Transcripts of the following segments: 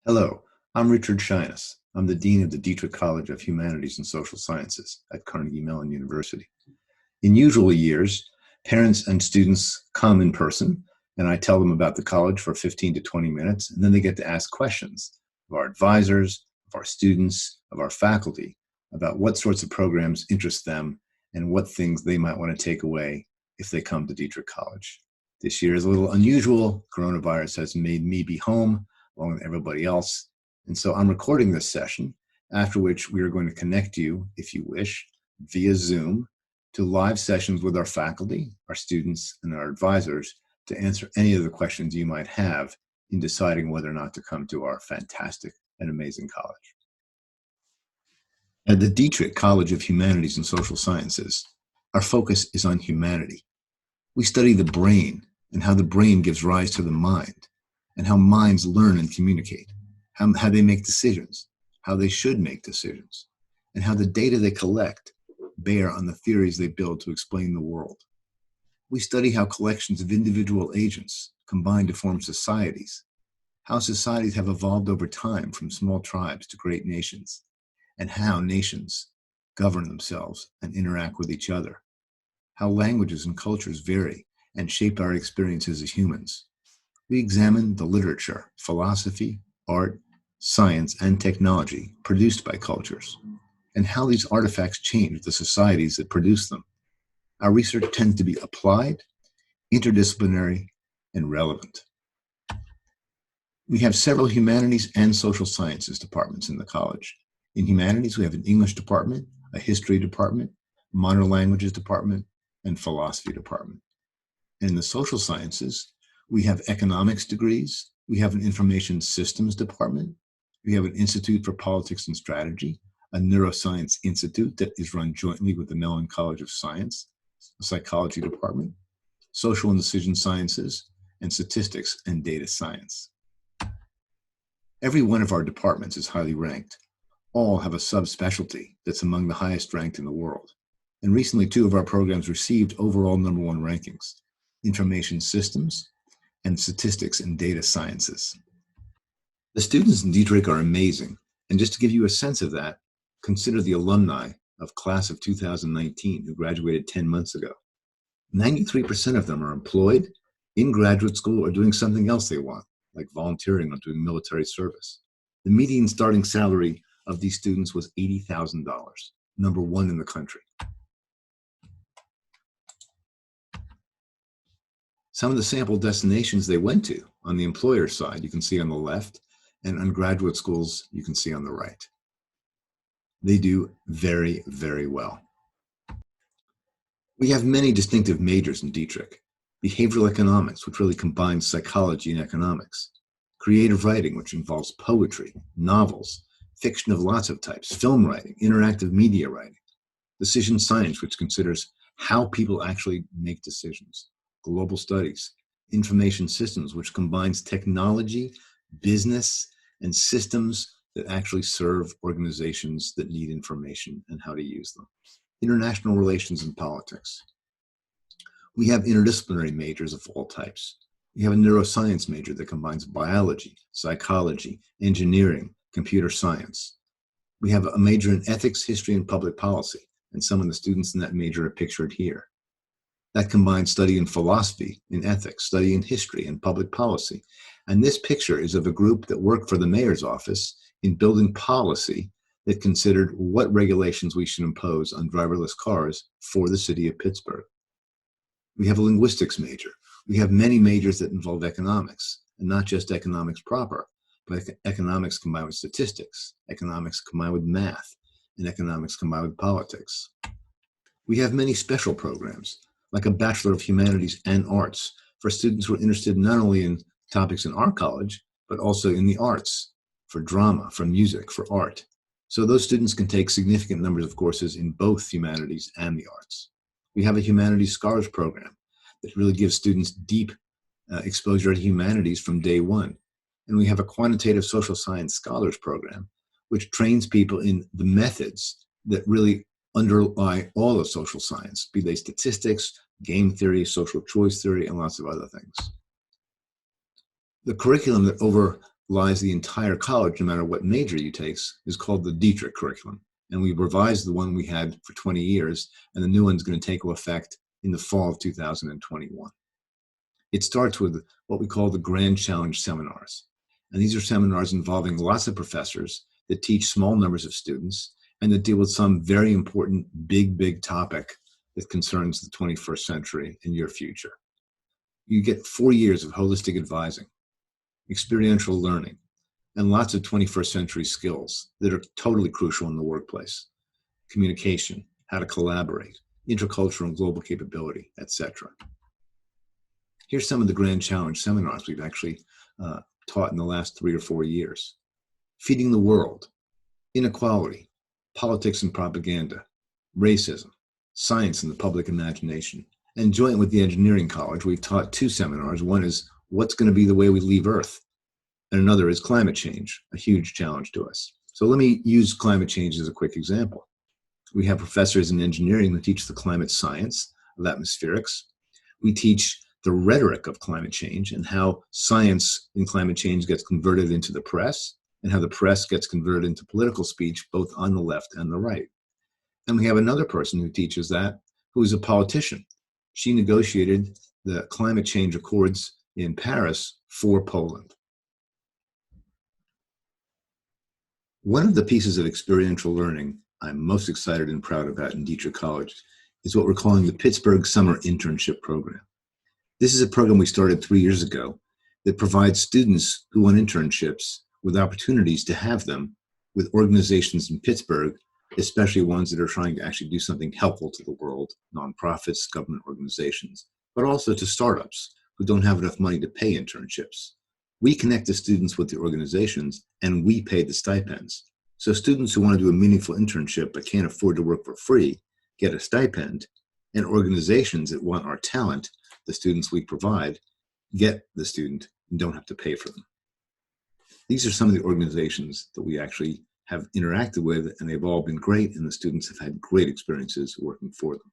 Hello, I'm Richard Shyness. I'm the Dean of the Dietrich College of Humanities and Social Sciences at Carnegie Mellon University. In usual years, parents and students come in person, and I tell them about the college for 15 to 20 minutes, and then they get to ask questions of our advisors, of our students, of our faculty, about what sorts of programs interest them and what things they might want to take away if they come to Dietrich College. This year is a little unusual. Coronavirus has made me be home along with everybody else. And so I'm recording this session, after which we are going to connect you, if you wish, via Zoom to live sessions with our faculty, our students, and our advisors to answer any of the questions you might have in deciding whether or not to come to our fantastic and amazing college. At the Dietrich College of Humanities and Social Sciences, our focus is on humanity. We study the brain and how the brain gives rise to the mind, and how minds learn and communicate, how they make decisions, how they should make decisions, and how the data they collect bear on the theories they build to explain the world. We study how collections of individual agents combine to form societies, how societies have evolved over time from small tribes to great nations, and how nations govern themselves and interact with each other, how languages and cultures vary and shape our experiences as humans. We examine the literature, philosophy, art, science, and technology produced by cultures, and how these artifacts change the societies that produce them. Our research tends to be applied, interdisciplinary, and relevant. We have several humanities and social sciences departments in the college. In humanities, we have an English department, a history department, modern languages department, and philosophy department. And in the social sciences, we have economics degrees, we have an information systems department, we have an Institute for Politics and Strategy, a neuroscience institute that is run jointly with the Mellon College of Science, a psychology department, social and decision sciences, and statistics and data science. Every one of our departments is highly ranked. All have a subspecialty that's among the highest ranked in the world. And recently, 2 of our programs received overall #1 rankings, information systems and statistics and data sciences. The students in Dietrich are amazing, and just to give you a sense of that, consider the alumni of class of 2019 who graduated 10 months ago. 93% of them are employed, in graduate school, or doing something else they want, like volunteering or doing military service. The median starting salary of these students was $80,000, #1 in the country. Some of the sample destinations they went to on the employer side, you can see on the left, and on graduate schools, you can see on the right. They do very, very well. We have many distinctive majors in Dietrich. Behavioral economics, which really combines psychology and economics. Creative writing, which involves poetry, novels, fiction of lots of types, film writing, interactive media writing. Decision science, which considers how people actually make decisions. Global studies, information systems, which combines technology, business, and systems that actually serve organizations that need information and how to use them. International relations and politics. We have interdisciplinary majors of all types. We have a neuroscience major that combines biology, psychology, engineering, computer science. We have a major in ethics, history, and public policy, and some of the students in that major are pictured here. That combines study in philosophy, in ethics, study in history, and public policy. And this picture is of a group that worked for the mayor's office in building policy that considered what regulations we should impose on driverless cars for the city of Pittsburgh. We have a linguistics major. We have many majors that involve economics, and not just economics proper, but economics combined with statistics, economics combined with math, and economics combined with politics. We have many special programs, like a Bachelor of Humanities and Arts for students who are interested not only in topics in our college, but also in the arts, for drama, for music, for art. So those students can take significant numbers of courses in both humanities and the arts. We have a Humanities Scholars Program that really gives students deep exposure to humanities from day one. And we have a Quantitative Social Science Scholars Program, which trains people in the methods that really underlie all of social science, be they statistics, game theory, social choice theory, and lots of other things. The curriculum that lies the entire college, no matter what major you take, is called the Dietrich curriculum. And we revised the one we had for 20 years, and the new one's going to take effect in the fall of 2021. It starts with what we call the Grand Challenge seminars. And these are seminars involving lots of professors that teach small numbers of students and that deal with some very important, big topic that concerns the 21st century and your future. You get 4 years of holistic advising, experiential learning, and lots of 21st century skills that are totally crucial in the workplace. Communication, how to collaborate, intercultural and global capability, etc. Here's some of the Grand Challenge seminars we've actually taught in the last 3 or 4 years. Feeding the World, Inequality, Politics and Propaganda, Racism, Science and the Public Imagination. And joint with the Engineering College, we've taught 2 seminars. One is What's going to be the way we leave Earth? And another is Climate Change, a huge challenge to us. So let me use climate change as a quick example. We have professors in engineering who teach the climate science of atmospherics. We teach the rhetoric of climate change and how science in climate change gets converted into the press and how the press gets converted into political speech, both on the left and the right. And we have another person who teaches that, who is a politician. She negotiated the climate change accords in Paris for Poland. One of the pieces of experiential learning I'm most excited and proud about in Dietrich College is what we're calling the Pittsburgh Summer Internship Program. This is a program we started 3 years ago that provides students who want internships with opportunities to have them with organizations in Pittsburgh, especially ones that are trying to actually do something helpful to the world, nonprofits, government organizations, but also to startups who don't have enough money to pay internships. We connect the students with the organizations and we pay the stipends. So students who want to do a meaningful internship but can't afford to work for free get a stipend, and organizations that want our talent, the students we provide, get the student and don't have to pay for them. These are some of the organizations that we actually have interacted with, and they've all been great, and the students have had great experiences working for them.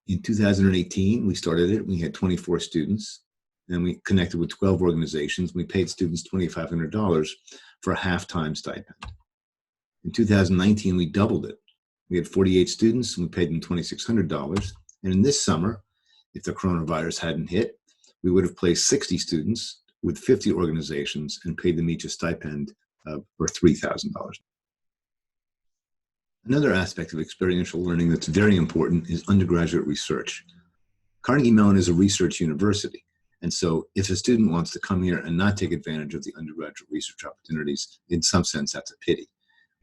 In 2018, we started it. We had 24 students, and we connected with 12 organizations. We paid students $2,500 for a half-time stipend. In 2019, we doubled it. We had 48 students, and we paid them $2,600. And in this summer, if the coronavirus hadn't hit, we would have placed 60 students with 50 organizations and paid them each a stipend for $3,000. Another aspect of experiential learning that's very important is undergraduate research. Carnegie Mellon is a research university. And so if a student wants to come here and not take advantage of the undergraduate research opportunities, in some sense, that's a pity.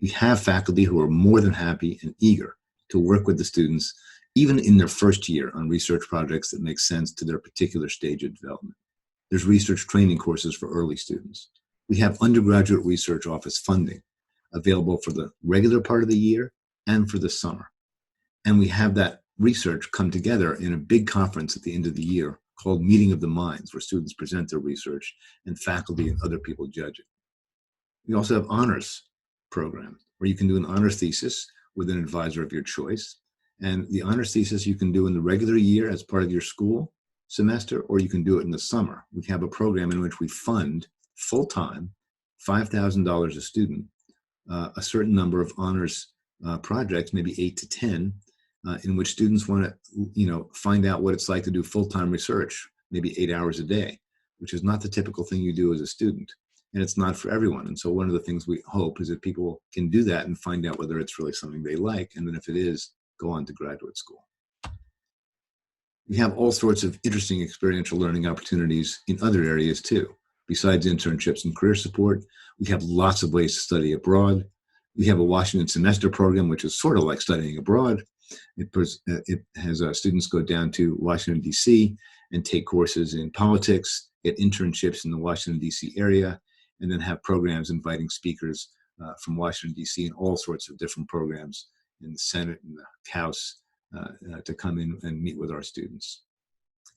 We have faculty who are more than happy and eager to work with the students, even in their first year, on research projects that make sense to their particular stage of development. There's research training courses for early students. We have undergraduate research office funding available for the regular part of the year and for the summer. And we have that research come together in a big conference at the end of the year called Meeting of the Minds, where students present their research and faculty and other people judge it. We also have honors program where you can do an honors thesis with an advisor of your choice. And the honors thesis you can do in the regular year as part of your school semester, or you can do it in the summer. We have a program in which we fund full-time, $5,000 a student, a certain number of honors projects, maybe 8 to 10, in which students want to, find out what it's like to do full-time research, maybe 8 hours a day, which is not the typical thing you do as a student. And it's not for everyone. And so one of the things we hope is that people can do that and find out whether it's really something they like. And then if it is, go on to graduate school. We have all sorts of interesting experiential learning opportunities in other areas too. Besides internships and career support, we have lots of ways to study abroad. We have a Washington semester program, which is sort of like studying abroad. It has students go down to Washington, D.C. and take courses in politics, get internships in the Washington, D.C. area, and then have programs inviting speakers from Washington, D.C. and all sorts of different programs in the Senate and the House to come in and meet with our students.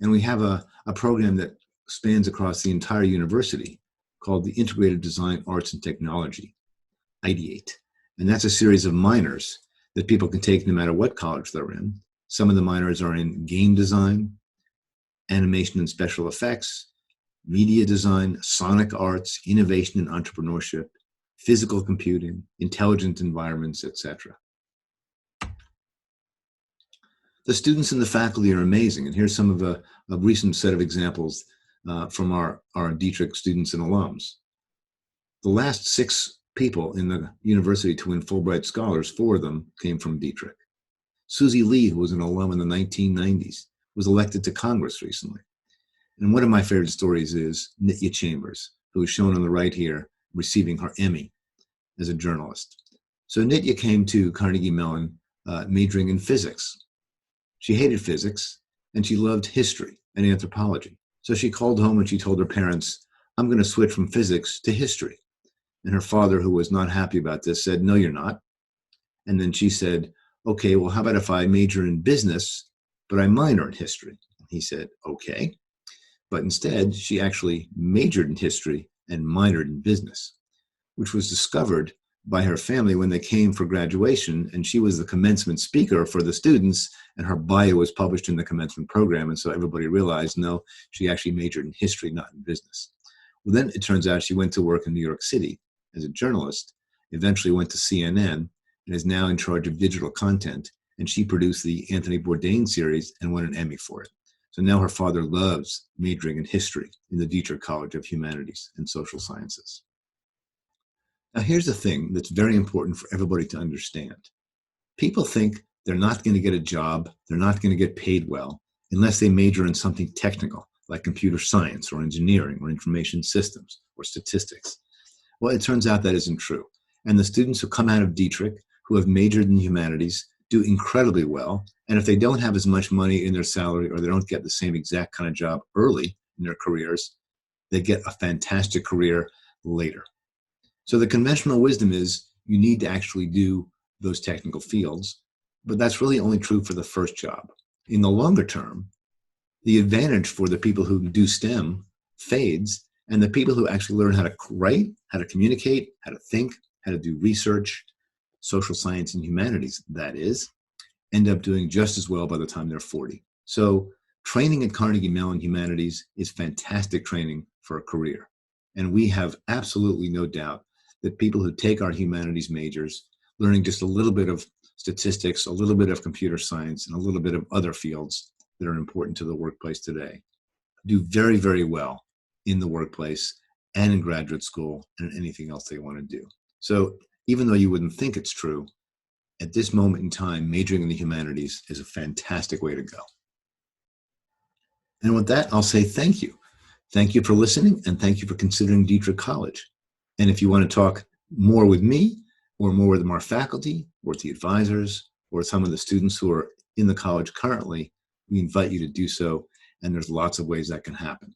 And we have a program that spans across the entire university called the Integrated Design, Arts, and Technology, IDEATE. And that's a series of minors that people can take no matter what college they're in. Some of the minors are in game design, animation and special effects, media design, sonic arts, innovation and entrepreneurship, physical computing, intelligent environments, etc. The students and the faculty are amazing, and here's some of a recent set of examples from our Dietrich students and alums. The last 6 people in the university to win Fulbright Scholars, 4 of them came from Dietrich. Susie Lee, who was an alum in the 1990s, was elected to Congress recently. And one of my favorite stories is Nitya Chambers, who is shown on the right here, receiving her Emmy as a journalist. So Nitya came to Carnegie Mellon majoring in physics. She hated physics, and she loved history and anthropology. So she called home and she told her parents, I'm going to switch from physics to history. And her father, who was not happy about this, said, no, you're not. And then she said, okay, well, how about if I major in business, but I minor in history? He said, okay. But instead, she actually majored in history and minored in business, which was discovered by her family when they came for graduation, and she was the commencement speaker for the students, and her bio was published in the commencement program, and so everybody realized, no, she actually majored in history, not in business. Well, then it turns out she went to work in New York City as a journalist, eventually went to CNN, and is now in charge of digital content, and she produced the Anthony Bourdain series and won an Emmy for it. So now her father loves majoring in history in the Dietrich College of Humanities and Social Sciences. Now, here's the thing that's very important for everybody to understand. People think they're not going to get a job, they're not going to get paid well, unless they major in something technical, like computer science or engineering or information systems or statistics. Well, it turns out that isn't true. And the students who come out of Dietrich, who have majored in humanities, do incredibly well. And if they don't have as much money in their salary, or they don't get the same exact kind of job early in their careers, they get a fantastic career later. So the conventional wisdom is you need to actually do those technical fields, but that's really only true for the first job. In the longer term, the advantage for the people who do STEM fades, and the people who actually learn how to write, how to communicate, how to think, how to do research, social science and humanities, that is, end up doing just as well by the time they're 40. So training at Carnegie Mellon Humanities is fantastic training for a career. And we have absolutely no doubt that people who take our humanities majors, learning just a little bit of statistics, a little bit of computer science, and a little bit of other fields that are important to the workplace today, do very, very well in the workplace and in graduate school and anything else they want to do. So even though you wouldn't think it's true, at this moment in time, majoring in the humanities is a fantastic way to go. And with that, I'll say thank you. Thank you for listening, and thank you for considering Dietrich College. And if you want to talk more with me, or more with our faculty, or with the advisors, or some of the students who are in the college currently, we invite you to do so, and there's lots of ways that can happen.